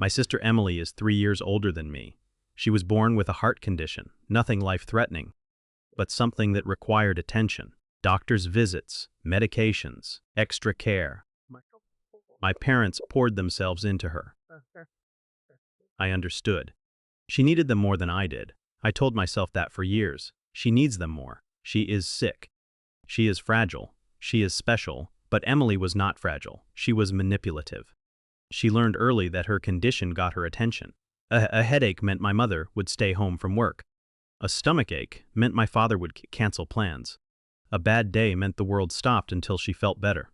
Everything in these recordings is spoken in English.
My sister Emily is 3 years older than me. She was born with a heart condition, nothing life-threatening, but something that required attention. Doctor's visits, medications, extra care. My parents poured themselves into her. I understood. She needed them more than I did. I told myself that for years. She needs them more. She is sick. She is fragile. She is special. But Emily was not fragile. She was manipulative. She learned early that her condition got her attention. A headache meant my mother would stay home from work. A stomachache meant my father would cancel plans. A bad day meant the world stopped until she felt better.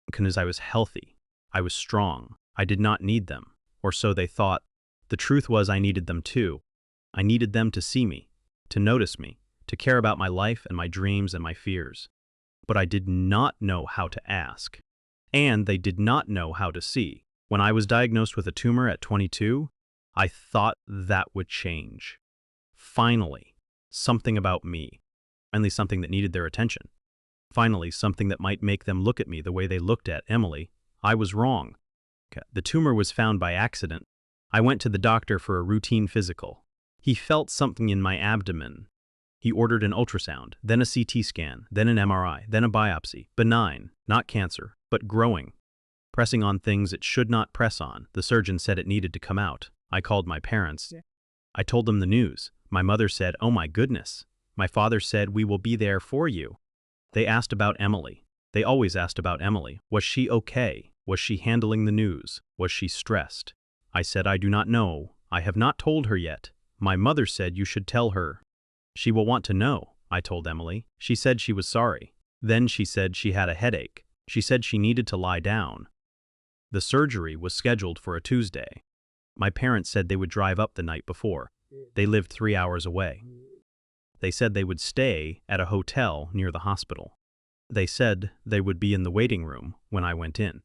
Because I was healthy. I was strong. I did not need them. Or so they thought. The truth was I needed them too. I needed them to see me, to notice me, to care about my life and my dreams and my fears. But I did not know how to ask. And they did not know how to see. When I was diagnosed with a tumor at 22, I thought that would change. Finally, something about me. Finally, something that needed their attention. Finally, something that might make them look at me the way they looked at Emily. I was wrong. The tumor was found by accident. I went to the doctor for a routine physical. He felt something in my abdomen. He ordered an ultrasound, then a CT scan, then an MRI, then a biopsy. Benign, not cancer, but growing. Pressing on things it should not press on. The surgeon said it needed to come out. I called my parents. I told them the news. My mother said, "Oh my goodness." My father said, "We will be there for you." They asked about Emily. They always asked about Emily. Was she okay? Was she handling the news? Was she stressed? I said, "I do not know. I have not told her yet." My mother said, "You should tell her. She will want to know," I told Emily. She said she was sorry. Then she said she had a headache. She said she needed to lie down. The surgery was scheduled for a Tuesday. My parents said they would drive up the night before. They lived 3 hours away. They said they would stay at a hotel near the hospital. They said they would be in the waiting room when I went in.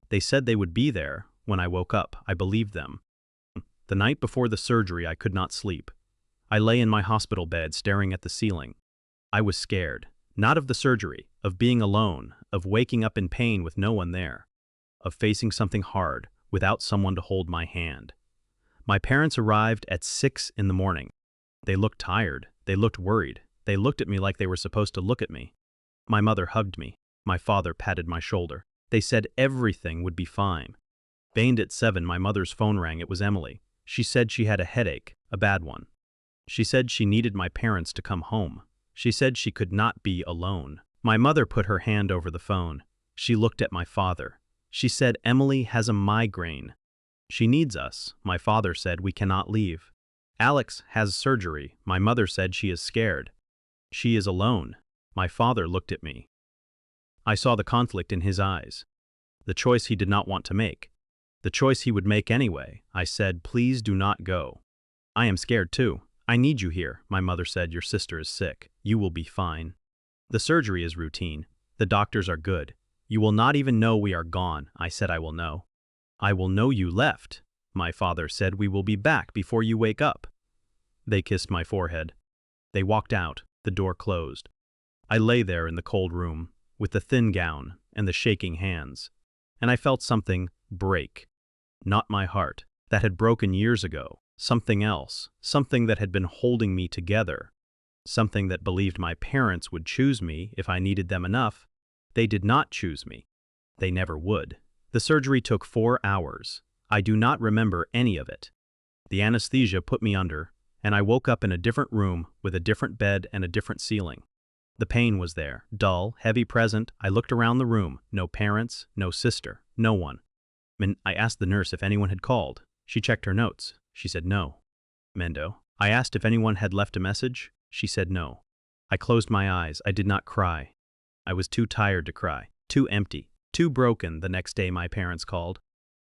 They said they would be there when I woke up. I believed them. The night before the surgery, I could not sleep. I lay in my hospital bed staring at the ceiling. I was scared, not of the surgery, of being alone, of waking up in pain with no one there, of facing something hard without someone to hold my hand. My parents arrived at 6 in the morning. They looked tired. They looked worried. They looked at me like they were supposed to look at me. My mother hugged me. My father patted my shoulder. They said everything would be fine. Baned at 7, my mother's phone rang. It was Emily. She said she had a headache, a bad one. She said she needed my parents to come home. She said she could not be alone. My mother put her hand over the phone. She looked at my father. She said, "Emily has a migraine. She needs us." My father said, "We cannot leave." "Alex has surgery." My mother said she is scared. "She is alone." My father looked at me. I saw the conflict in his eyes. The choice he did not want to make. The choice he would make anyway. I said, "Please do not go. I am scared too. I need you here." My mother said, "Your sister is sick. You will be fine. The surgery is routine. The doctors are good. You will not even know we are gone." I said, "I will know. I will know you left." My father said, "We will be back before you wake up." They kissed my forehead. They walked out. The door closed. I lay there in the cold room, with the thin gown and the shaking hands, and I felt something break. Not my heart, that had broken years ago. Something else, something that had been holding me together. Something that believed my parents would choose me if I needed them enough. They did not choose me. They never would. The surgery took 4 hours. I do not remember any of it. The anesthesia put me under, and I woke up in a different room with a different bed and a different ceiling. The pain was there, dull, heavy, present. I looked around the room. No parents, no sister, no one. I asked the nurse if anyone had called. She checked her notes. She said no. Mendo. I asked if anyone had left a message. She said no. I closed my eyes. I did not cry. I was too tired to cry, too empty, too broken. The next day my parents called.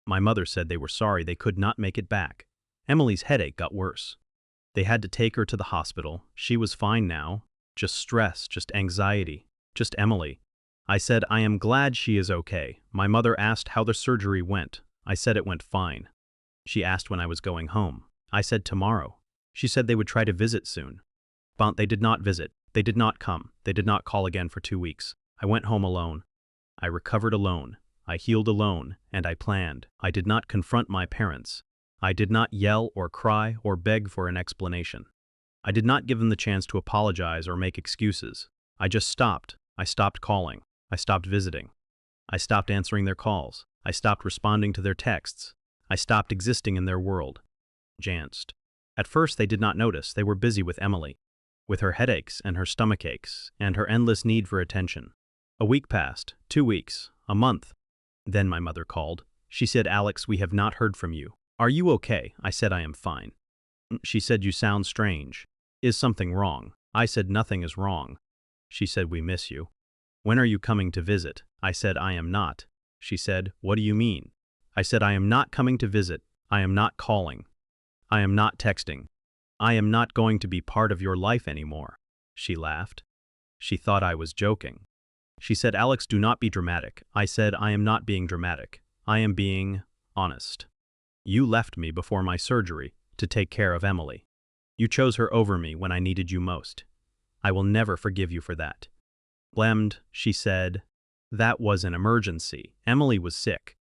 My mother said they were sorry they could not make it back. Emily's headache got worse. They had to take her to the hospital. She was fine now. Just stress, just anxiety, just Emily. I said, "I am glad she is okay." My mother asked how the surgery went. I said it went fine. She asked when I was going home. I said tomorrow. She said they would try to visit soon. But they did not visit. They did not come. They did not call again for 2 weeks. I went home alone. I recovered alone. I healed alone, and I planned. I did not confront my parents. I did not yell or cry or beg for an explanation. I did not give them the chance to apologize or make excuses. I just stopped. I stopped calling. I stopped visiting. I stopped answering their calls. I stopped responding to their texts. I stopped existing in their world. Janced. At first they did not notice. They were busy with Emily, with her headaches and her stomach aches, and her endless need for attention. A week passed, 2 weeks, a month. Then my mother called. She said, "Alex, we have not heard from you. Are you okay?" I said, "I am fine." She said, "You sound strange. Is something wrong?" I said, "Nothing is wrong." She said, "We miss you. When are you coming to visit?" I said, "I am not." She said, "What do you mean?" I said, "I am not coming to visit. I am not calling. I am not texting. I am not going to be part of your life anymore." She laughed. She thought I was joking. She said, "Alex, do not be dramatic." I said, "I am not being dramatic. I am being honest. You left me before my surgery to take care of Emily. You chose her over me when I needed you most. I will never forgive you for that." Blemmed, she said, "That was an emergency. Emily was sick.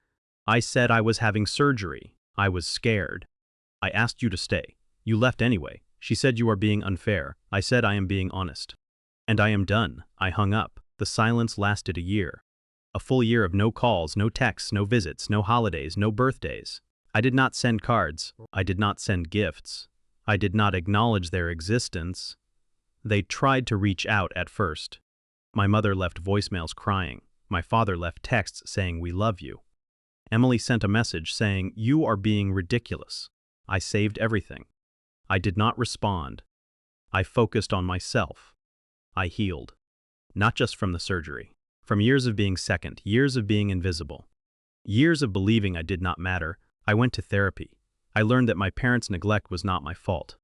I said I was having surgery. I was scared. I asked you to stay. You left anyway." She said, "You are being unfair." I said, "I am being honest. And I am done." I hung up. The silence lasted a year. A full year of no calls, no texts, no visits, no holidays, no birthdays. I did not send cards. I did not send gifts. I did not acknowledge their existence. They tried to reach out at first. My mother left voicemails crying. My father left texts saying, "We love you." Emily sent a message saying, "You are being ridiculous." I saved everything. I did not respond. I focused on myself. I healed. Not just from the surgery. From years of being second, years of being invisible. Years of believing I did not matter. I went to therapy. I learned that my parents' neglect was not my fault.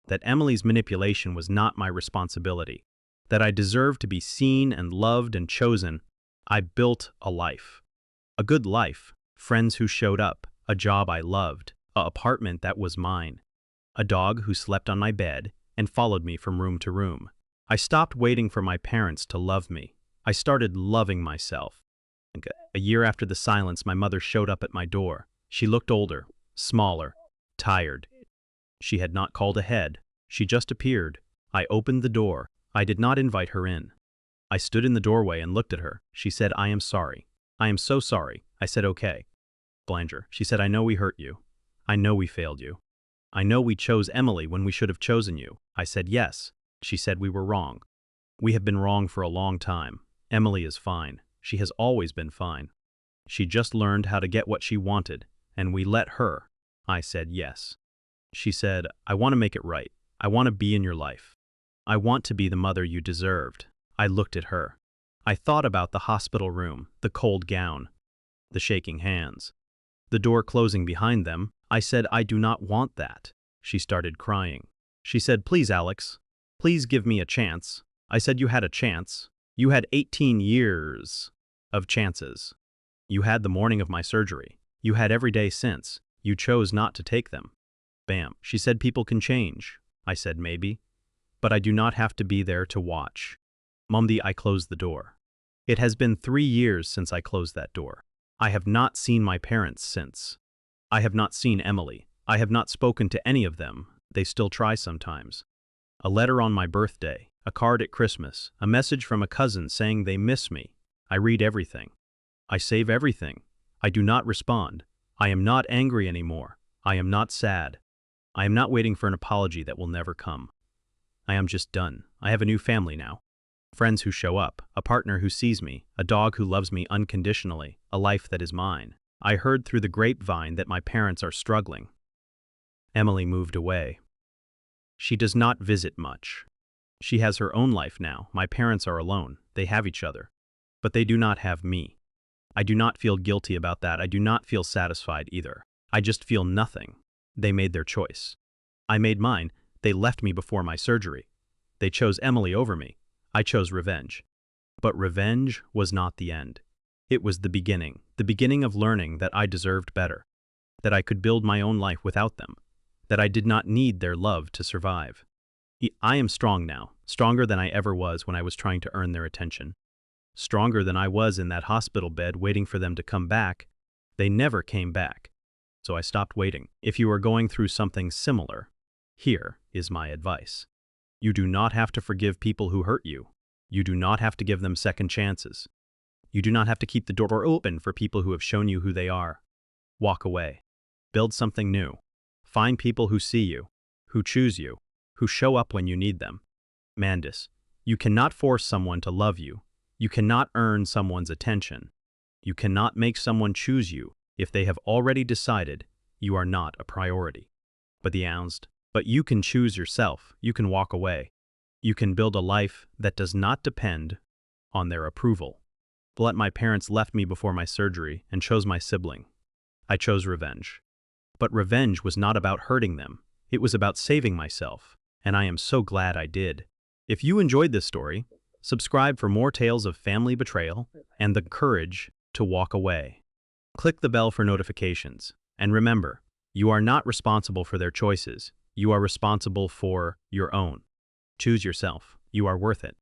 That Emily's manipulation was not my responsibility. That I deserved to be seen and loved and chosen. I built a life. A good life. Friends who showed up. A job I loved. An apartment that was mine. A dog who slept on my bed and followed me from room to room. I stopped waiting for my parents to love me. I started loving myself. A year after the silence, my mother showed up at my door. She looked older, smaller, tired. She had not called ahead. She just appeared. I opened the door. I did not invite her in. I stood in the doorway and looked at her. She said, "I am sorry. I am so sorry." I said, "Okay." Blanger. She said, "I know we hurt you. I know we failed you. I know we chose Emily when we should have chosen you." I said, "Yes." She said, "We were wrong. We have been wrong for a long time. Emily is fine. She has always been fine. She just learned how to get what she wanted, and we let her." I said, "Yes." She said, "I want to make it right. I want to be in your life. I want to be the mother you deserved." I looked at her. I thought about the hospital room, the cold gown, the shaking hands, the door closing behind them. I said, "I do not want that." She started crying. She said, "Please, Alex, please give me a chance." I said, "You had a chance. You had 18 years of chances. You had the morning of my surgery. You had every day since. You chose not to take them." Bam. She said, "People can change." I said, "Maybe. But I do not have to be there to watch." Mumdy, I closed the door. It has been 3 years since I closed that door. I have not seen my parents since. I have not seen Emily. I have not spoken to any of them. They still try sometimes. A letter on my birthday, a card at Christmas, a message from a cousin saying they miss me. I read everything. I save everything. I do not respond. I am not angry anymore. I am not sad. I am not waiting for an apology that will never come. I am just done. I have a new family now. Friends who show up, a partner who sees me, a dog who loves me unconditionally, a life that is mine. I heard through the grapevine that my parents are struggling. Emily moved away. She does not visit much. She has her own life now. My parents are alone. They have each other. But they do not have me. I do not feel guilty about that. I do not feel satisfied either. I just feel nothing. They made their choice. I made mine. They left me before my surgery. They chose Emily over me. I chose revenge. But revenge was not the end. It was the beginning of learning that I deserved better, that I could build my own life without them, that I did not need their love to survive. I am strong now, stronger than I ever was when I was trying to earn their attention. Stronger than I was in that hospital bed waiting for them to come back. They never came back. so I stopped waiting. If you are going through something similar, here is my advice. You do not have to forgive people who hurt you. You do not have to give them second chances. You do not have to keep the door open for people who have shown you who they are. Walk away. Build something new. Find people who see you, who choose you, who show up when you need them. Mandis, you cannot force someone to love you. You cannot earn someone's attention. You cannot make someone choose you if they have already decided you are not a priority. But you can choose yourself. You can walk away. You can build a life that does not depend on their approval. But my parents left me before my surgery and chose my sibling. I chose revenge. But revenge was not about hurting them. It was about saving myself, and I am so glad I did. If you enjoyed this story, subscribe for more tales of family betrayal and the courage to walk away. Click the bell for notifications, and remember, you are not responsible for their choices. You are responsible for your own. Choose yourself. You are worth it.